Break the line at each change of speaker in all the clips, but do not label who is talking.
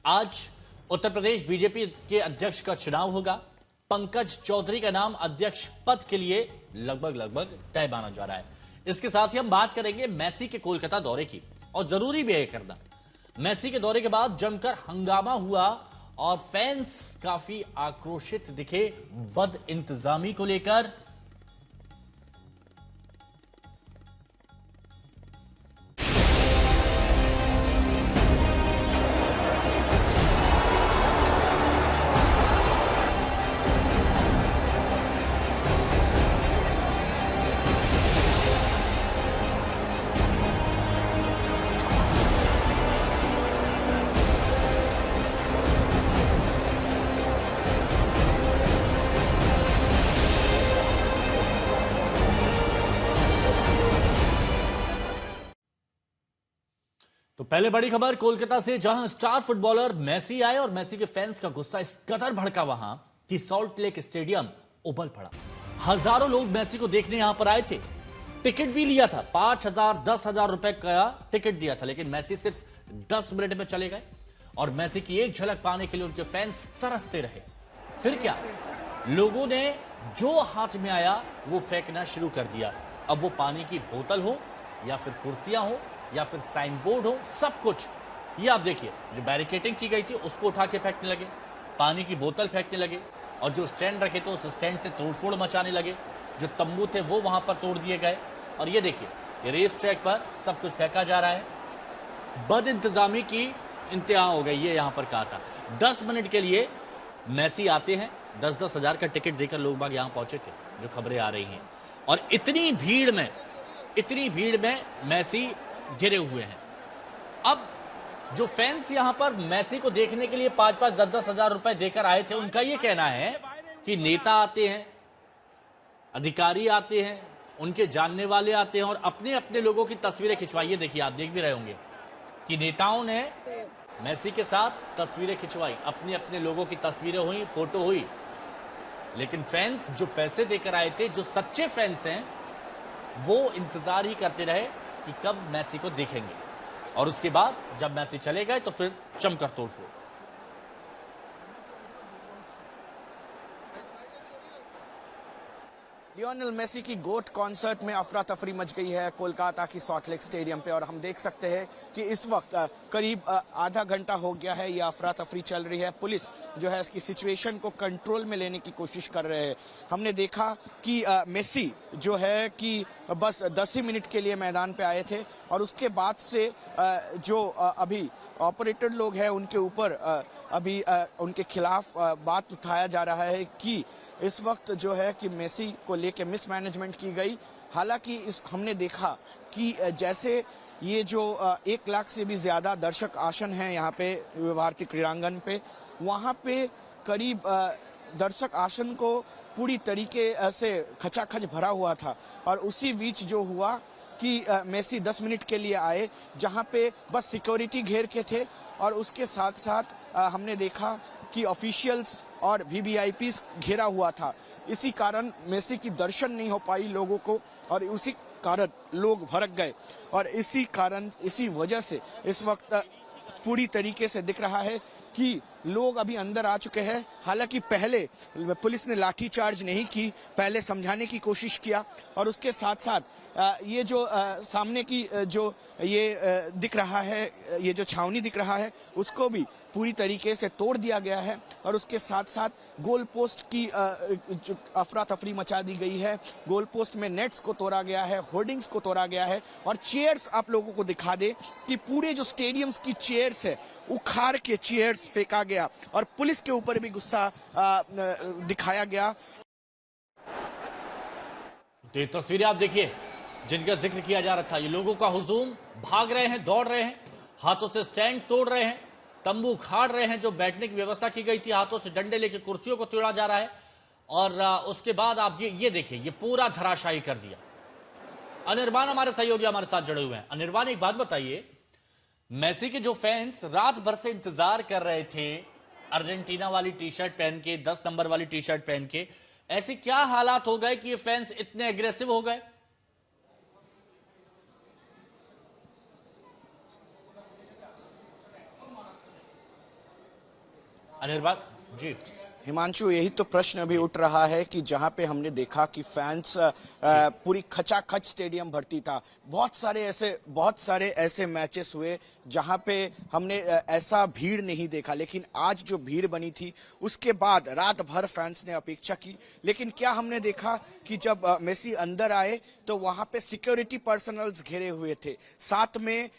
आज उत्तर प्रदेश बीजेपी के अध्यक्ष का चुनाव होगा। पंकज चौधरी का नाम अध्यक्ष पद के लिए लगभग तय माना जा रहा है। इसके साथ ही हम बात करेंगे मेसी के कोलकाता दौरे की, और जरूरी भी है करना। मेसी के दौरे के बाद जमकर हंगामा हुआ और फैंस काफी आक्रोशित दिखे बद इंतजामी को लेकर। तो पहले बड़ी खबर कोलकाता से, जहां स्टार फुटबॉलर मेसी आए और मेसी के फैंस का गुस्सा इस कदर भड़का वहां कि सॉल्ट लेक स्टेडियम उबल पड़ा। हजारों लोग मेसी को देखने यहां पर आए थे। टिकट भी लिया था, 5,000 10,000 रुपए का टिकट दिया था, लेकिन मेसी सिर्फ 10 मिनट में चले गए और मेसी की एक झलक पाने के लिए उनके फैंस तरसते रहे। फिर क्या, लोगों ने जो हाथ में आया वो फेंकना शुरू कर दिया। अब वो पानी की बोतल हो या फिर कुर्सियां हो या फिर साइन बोर्ड हो, सब कुछ। ये आप देखिए, जो बैरिकेडिंग की गई थी उसको उठा के फेंकने लगे, पानी की बोतल फेंकने लगे, और जो स्टैंड रखे थे उस स्टैंड से तोड़फोड़ मचाने लगे। जो तंबू थे वो वहां पर तोड़ दिए गए। और ये देखिए, ये रेस ट्रैक पर सब कुछ फेंका जा रहा है। बद इंतजामी की इंतहा हो गई, ये यहां पर कहा था। 10 मिनट के लिए मेसी आते हैं, 10-10 हजार का टिकट देकर लोग बाग यहां पहुंचे थे, जो खबरें आ रही हैं। और इतनी भीड़ में मेसी घिरे हुए हैं। अब जो फैंस यहां पर मेसी को देखने के लिए 5-5 10-10 हजार रुपए देकर आए थे, उनका यह कहना है कि नेता आते हैं, अधिकारी आते हैं, उनके जानने वाले आते हैं और अपने अपने लोगों की तस्वीरें खिंचवाइए। देखिए, आप देख भी रहे होंगे कि नेताओं ने मेसी के साथ तस्वीरें खिंचवाई, अपने अपने लोगों की तस्वीरें हुई, फोटो हुई। लेकिन फैंस जो पैसे देकर आए थे, जो सच्चे फैंस हैं, वो इंतजार ही करते रहे कि कब मेसी को देखेंगे। और उसके बाद जब मेसी चले गए तो फिर जमकर तोड़फोड़।
लियोनेल मेसी की गोट कॉन्सर्ट में अफरा तफरी मच गई है कोलकाता की सॉल्ट लेक स्टेडियम पे, और हम देख सकते हैं कि इस वक्त करीब आधा घंटा हो गया है ये अफरा तफरी चल रही है। पुलिस जो है इसकी सिचुएशन को कंट्रोल में लेने की कोशिश कर रहे हैं। हमने देखा कि मेसी जो है कि बस 10 ही मिनट के लिए मैदान पे आए थे, और उसके बाद से जो अभी ऑपरेटर लोग हैं उनके ऊपर अभी उनके खिलाफ बात उठाया जा रहा है कि इस वक्त जो है कि मेसी को लेके मिसमैनेजमेंट की गई। हालांकि हमने देखा कि जैसे ये जो 1 लाख से भी ज्यादा दर्शक आसन हैं यहाँ पे भारतीय क्रीड़ांगन पे, वहाँ पे करीब दर्शक आसन को पूरी तरीके से खचाखच भरा हुआ था। और उसी बीच जो हुआ कि मेसी 10 मिनट के लिए आए, जहां पे बस सिक्योरिटी घेर के थे, और उसके साथ साथ हमने देखा कि ऑफिशियल्स और वीवीआईपी घेरा हुआ था। इसी कारण मेसी की दर्शन नहीं हो पाई लोगों को, और उसी कारण लोग भड़क गए। और इसी वजह से इस वक्त पूरी तरीके से दिख रहा है कि लोग अभी अंदर आ चुके हैं। हालांकि पहले पुलिस ने लाठीचार्ज नहीं की, पहले समझाने की कोशिश किया, और उसके साथ साथ ये जो सामने की जो ये दिख रहा है, ये जो छावनी दिख रहा है, उसको भी पूरी तरीके से तोड़ दिया गया है। और उसके साथ साथ गोल पोस्ट की अफरा तफरी मचा दी गई है। गोल पोस्ट में नेट्स को तोड़ा गया है, होर्डिंग्स को तोड़ा गया है, और चेयर्स आप लोगों को दिखा दे कि पूरे जो स्टेडियम्स की चेयर्स है, उखाड़ के चेयर्स फेंका गया, और पुलिस के ऊपर भी गुस्सा दिखाया गया।
तो ये तस्वीरें आप देखिए जिनका जिक्र किया जा रहा था। ये लोगों का हुजूम, भाग रहे हैं, दौड़ रहे हैं, हाथों से स्टैंड तोड़ रहे हैं, तंबू उखाड़ रहे हैं, जो बैठने की व्यवस्था की गई थी, हाथों से डंडे लेकर कुर्सियों को तोड़ा जा रहा है। और उसके बाद आप ये देखिए, ये पूरा धराशायी कर दिया। अनिर्बान हमारे सहयोगी हमारे साथ जुड़े हुए हैं। अनिर्बान, एक बात बताइए, मेसी के जो फैंस रात भर से इंतजार कर रहे थे अर्जेंटीना वाली टी शर्ट पहन के, 10 नंबर वाली टी शर्ट पहन के, ऐसे क्या हालात हो गए कि ये फैंस इतने एग्रेसिव हो गए? अनिर्बान जी।
हिमांशु, यही तो प्रश्न अभी उठ रहा है कि जहां पे हमने देखा कि फैंस पूरी खचाखच स्टेडियम भरती था। बहुत सारे ऐसे मैचेस हुए जहां पे हमने ऐसा भीड़ नहीं देखा, लेकिन आज जो भीड़ बनी थी उसके बाद रात भर फैंस ने अपेक्षा की। लेकिन क्या हमने देखा कि जब मेसी अंदर आए तो वहां पे सिक्योरिटी पर्सनल्स घेरे हुए थे, साथ में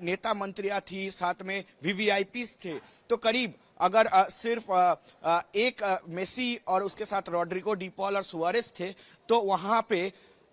नेता मंत्रियां थी, साथ में वीवीआईपीस थे। तो करीब अगर सिर्फ एक मेसी और उसके साथ रॉड्रिगो, डी पॉल और सुआरेस थे तो वहां पे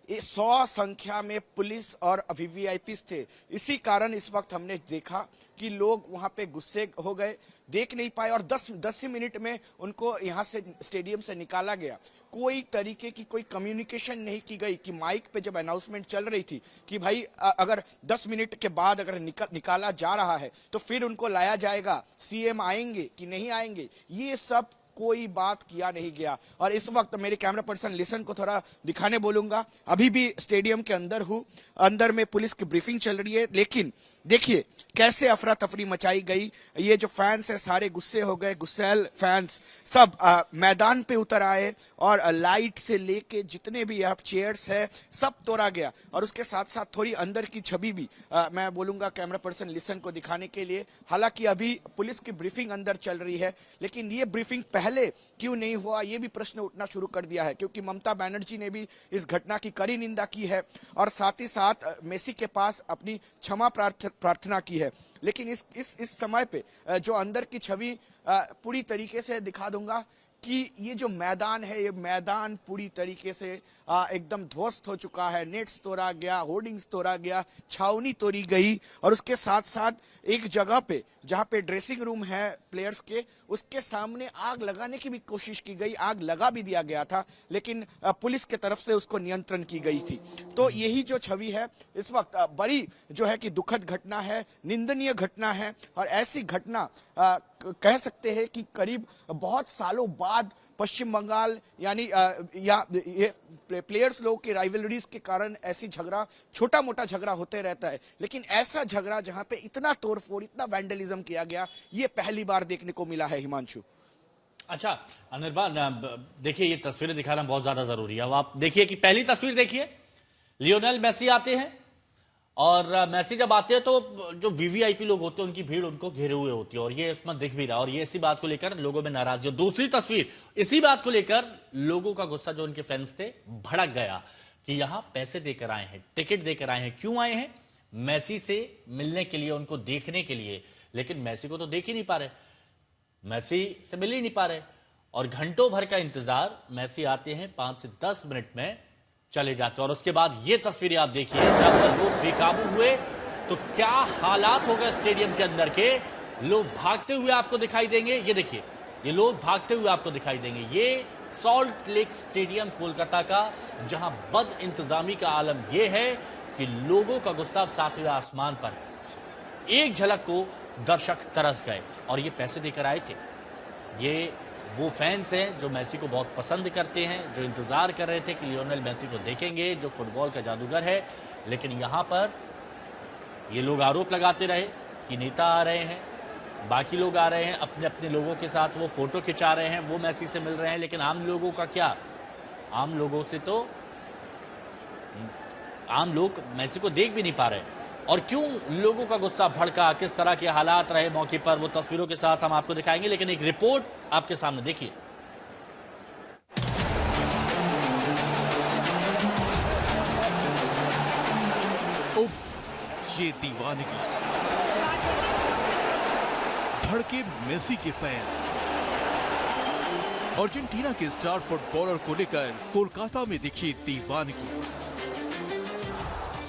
100 संख्या में पुलिस और वीवीआईपीस थे। इसी कारण इस वक्त हमने देखा कि लोग वहां पे गुस्से हो गए, देख नहीं पाए और 10 ही मिनट में उनको यहां से स्टेडियम से निकाला गया। कोई तरीके की कोई कम्युनिकेशन नहीं की गई कि माइक पे जब अनाउंसमेंट चल रही थी कि भाई अगर 10 मिनट के बाद अगर निकाला जा रहा है तो फिर उनको लाया जाएगा, सीएम आएंगे कि नहीं आएंगे, ये सब कोई बात किया नहीं गया। और इस वक्त मेरे कैमरा पर्सन लिसन को थोड़ा दिखाने बोलूंगा। अभी भी स्टेडियम के अंदर हूं, अंदर में पुलिस की ब्रीफिंग चल रही है, लेकिन देखिए कैसे अफरा तफरी मचाई गई। ये जो फैंस है सारे गुस्से हो गए, गुस्सैल फैंस सब मैदान पे उतर आए और लाइट से लेके जितने भी आप चेयर्स है सब तोड़ा गया। और उसके साथ साथ थोड़ी अंदर की छवि भी मैं बोलूंगा कैमरा पर्सन लिसन को दिखाने के लिए। हालांकि अभी पुलिस की ब्रीफिंग अंदर चल रही है, लेकिन ये ब्रीफिंग पहले क्यों नहीं हुआ ये भी प्रश्न उठना शुरू कर दिया है, क्योंकि ममता बनर्जी ने भी इस घटना की कड़ी निंदा की है और साथ ही साथ मेसी के पास अपनी क्षमा प्रार्थना की है। लेकिन इस समय पे जो अंदर की छवि पूरी तरीके से दिखा दूंगा कि ये जो मैदान है, ये मैदान पूरी तरीके से एकदम ध्वस्त हो चुका है। नेट्स तोड़ा गया, होर्डिंग्स तोड़ा गया, छावनी तोड़ी गई और उसके साथ साथ एक जगह पे जहां पे ड्रेसिंग रूम है प्लेयर्स के, उसके सामने आग लगाने की भी कोशिश की गई, आग लगा भी दिया गया था, लेकिन पुलिस के तरफ से उसको नियंत्रण की गई थी। तो यही जो छवि है इस वक्त बड़ी जो है कि दुखद घटना है, निंदनीय घटना है। और ऐसी घटना कह सकते हैं कि करीब बहुत सालों बाद पश्चिम बंगाल यानी ये प्लेयर्स लोग की राइवलरीज के कारण ऐसी झगड़ा, छोटा मोटा झगड़ा होते रहता है, लेकिन ऐसा झगड़ा जहां पे इतना तोड़फोड़, इतना वैंडलिज्म किया गया, ये पहली बार देखने को मिला है। हिमांशु,
अच्छा अनिर्बान, देखिए ये तस्वीरें दिखाना बहुत ज्यादा जरूरी है। अब आप देखिए कि पहली तस्वीर देखिए, लियोनेल मेसी आते हैं और मेसी जब आते हैं तो जो वीवीआईपी लोग होते हैं उनकी भीड़ उनको घेरे हुए होती है और ये इसमें दिख भी रहा, और ये इसी बात को लेकर लोगों में नाराजगी। दूसरी तस्वीर इसी बात को लेकर लोगों का गुस्सा जो उनके फैंस थे भड़क गया कि यहां पैसे देकर आए हैं, टिकट देकर आए हैं, क्यों आए हैं? मेसी से मिलने के लिए, उनको देखने के लिए। लेकिन मेसी को तो देख ही नहीं पा रहे, मेसी से मिल ही नहीं पा रहे और घंटों भर का इंतजार। मेसी आते हैं, 5 से 10 मिनट में चले जाते। और उसके बाद ये तस्वीरें आप देखिए, जब लोग बेकाबू हुए तो क्या हालात हो गए स्टेडियम के अंदर के। लोग भागते हुए आपको दिखाई देंगे, ये देखिए, ये लोग भागते हुए आपको दिखाई देंगे। ये सॉल्ट लेक स्टेडियम कोलकाता का, जहां बद इंतजामी का आलम यह है कि लोगों का गुस्सा अब 7वें आसमान पर है। एक झलक को दर्शक तरस गए और ये पैसे देकर आए थे। ये वो फैंस हैं जो मेसी को बहुत पसंद करते हैं, जो इंतजार कर रहे थे कि लियोनेल मेसी को देखेंगे, जो फुटबॉल का जादूगर है। लेकिन यहां पर ये लोग आरोप लगाते रहे कि नेता आ रहे हैं, बाकी लोग आ रहे हैं, अपने अपने लोगों के साथ वो फोटो खिंचा रहे हैं, वो मेसी से मिल रहे हैं। लेकिन आम लोगों का क्या? आम लोगों से तो आम लोग मेसी को देख भी नहीं पा रहे। और क्यों लोगों का गुस्सा भड़का, किस तरह के हालात रहे मौके पर, वो तस्वीरों के साथ हम आपको दिखाएंगे। लेकिन एक रिपोर्ट आपके सामने देखिए।
ये दीवानगी, भड़के मेसी के फैन। अर्जेंटीना के स्टार फुटबॉलर को लेकर कोलकाता में दिखी दीवानगी।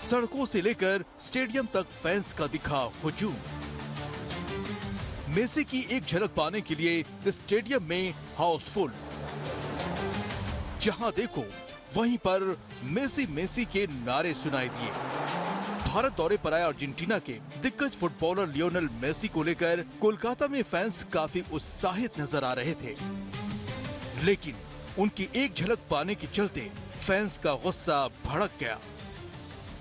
सड़कों से लेकर स्टेडियम तक फैंस का दिखा हुजूम। मेसी की एक झलक पाने के लिए स्टेडियम में हाउसफुल। जहां देखो वहीं पर मेसी मेसी के नारे सुनाई दिए। भारत दौरे पर आए अर्जेंटीना के दिग्गज फुटबॉलर लियोनेल मेसी को लेकर कोलकाता में फैंस काफी उत्साहित नजर आ रहे थे, लेकिन उनकी एक झलक पाने के चलते फैंस का गुस्सा भड़क गया।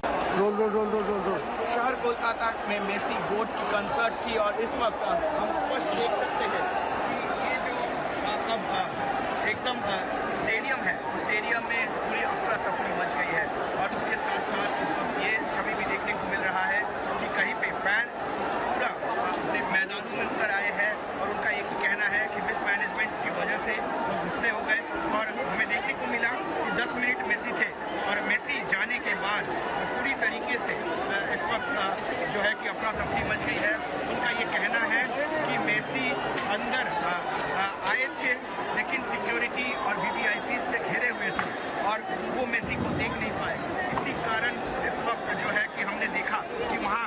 Roll roll roll roll roll roll शहर कोलकाता में मेसी गोट की कंसर्ट थी और इस वक्त हम स्पष्ट देख सकते हैं वेलकम स्टेडियम है, उस स्टेडियम में पूरी अफरा तफरी मच गई है। और उसके साथ साथ इस वक्त ये छवि भी देखने को मिल रहा है कि कहीं पे फैंस पूरा अपने मैदानों में उतर आए हैं और उनका एक ही कहना है कि मिसमैनेजमेंट की वजह से वो गुस्से हो गए। और हमें देखने को मिला कि 10 मिनट मेसी थे और मेसी जाने के बाद पूरी तरीके से इस वक्त जो है कि अफरा तफरी मच गई है। उनका ये कहना है कि मेसी अंदर आए थे लेकिन सिक्योरिटी और वीवीआईपी से घिरे हुए थे और वो मेसी को देख नहीं पाए। इसी कारण इस वक्त जो है कि हमने देखा कि वहाँ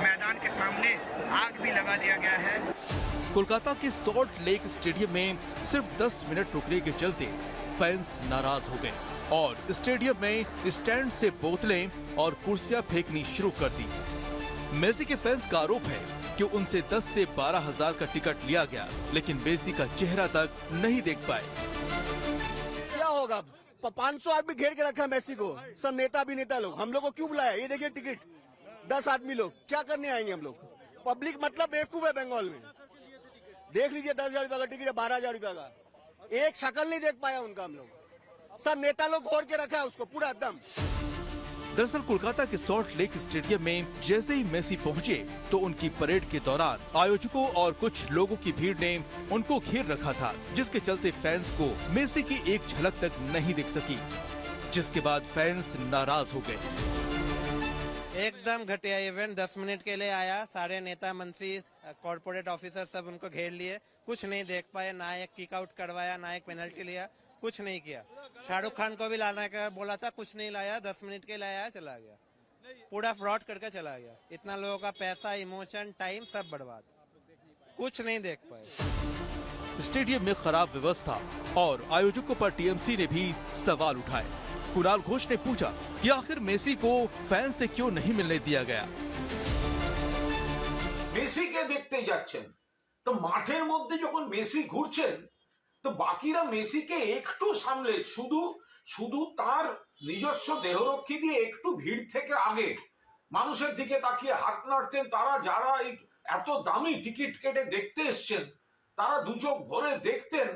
मैदान के सामने आग भी लगा दिया गया है।
कोलकाता के सॉल्ट लेक स्टेडियम में सिर्फ 10 मिनट रुकने के चलते फैंस नाराज हो गए और स्टेडियम में स्टैंड से बोतलें और कुर्सियां फेंकनी शुरू कर दी। मेसी के फैंस का आरोप है कि उनसे 10 से 12 हजार का टिकट लिया गया, लेकिन मेसी का चेहरा तक नहीं देख पाए।
क्या होगा? 500 आदमी घेर के रखा है मेसी को, सब नेता अभिनेता लोग। हम लोग को क्यों बुलाया? ये देखिए टिकट 10 आदमी लोग क्या करने आएंगे हम लोग? पब्लिक मतलब बेवकूफ है बंगाल में। देख लीजिए 10,000 रुपया का टिकट है, 12,000 रुपया का। एक शक्ल नहीं देख पाया उनका हम लोग। सब नेता लोग घोर के रखा है उसको पूरा एकदम।
दरअसल कोलकाता के सॉल्ट लेक स्टेडियम में जैसे ही मेसी पहुंचे तो उनकी परेड के दौरान आयोजकों और कुछ लोगों की भीड़ ने उनको घेर रखा था, जिसके चलते फैंस को मेसी की एक झलक तक नहीं दिख सकी, जिसके बाद फैंस नाराज हो गए।
एकदम घटिया इवेंट 10 मिनट के लिए आया, सारे नेता मंत्री कॉर्पोरेट ऑफिसर सब उनको घेर लिए, कुछ नहीं देख पाए, ना एक किक आउट करवाया ना एक पेनल्टी लिया, कुछ नहीं किया। शाहरुख खान को भी लाना का बोला था, कुछ नहीं लाया, 10 मिनट के लिए आया चला गया, पूरा फ्रॉड करके चला गया। इतना लोगों का पैसा, इमोशन, टाइम सब बर्बाद, कुछ नहीं देख पाए।
स्टेडियम में खराब व्यवस्था और आयोजकों पर टीएमसी ने भी सवाल उठाए। कुणाल घोष ने पूछा कि आखिर मेसी को फैन से क्यों नहीं मिलने दिया गया।
মেসিকে দেখতে যাচ্ছেন তো মাঠের মধ্যে যখন মেসি ঘুরছেন তো বাকিরা মেসিকে একটু সামলে শুধু শুধু তার নিজস্ব দেহরক্ষী দিয়ে একটু ভিড় থেকে আগে মানুষের দিকে তাকিয়ে হাত নাড়তেন। তারা যারা এত দামি টিকিট কেটে দেখতে এসছেন তারা দু চোখ ভরে দেখতেন,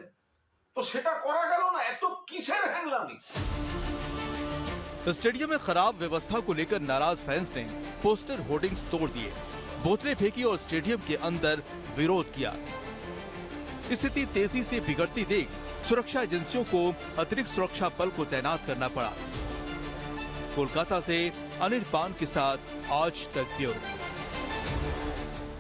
তো সেটা করা গেল না। এত কিসের হ্যাংলামি?
स्टेडियम में खराब व्यवस्था को लेकर नाराज फैंस ने पोस्टर होर्डिंग्स तोड़ दिए, बोतलें फेंकी और स्टेडियम के अंदर विरोध किया। स्थिति तेजी से बिगड़ती देख सुरक्षा एजेंसियों को अतिरिक्त सुरक्षा बल को तैनात करना पड़ा। कोलकाता से अनिल पान के साथ आज तक ब्यूरो।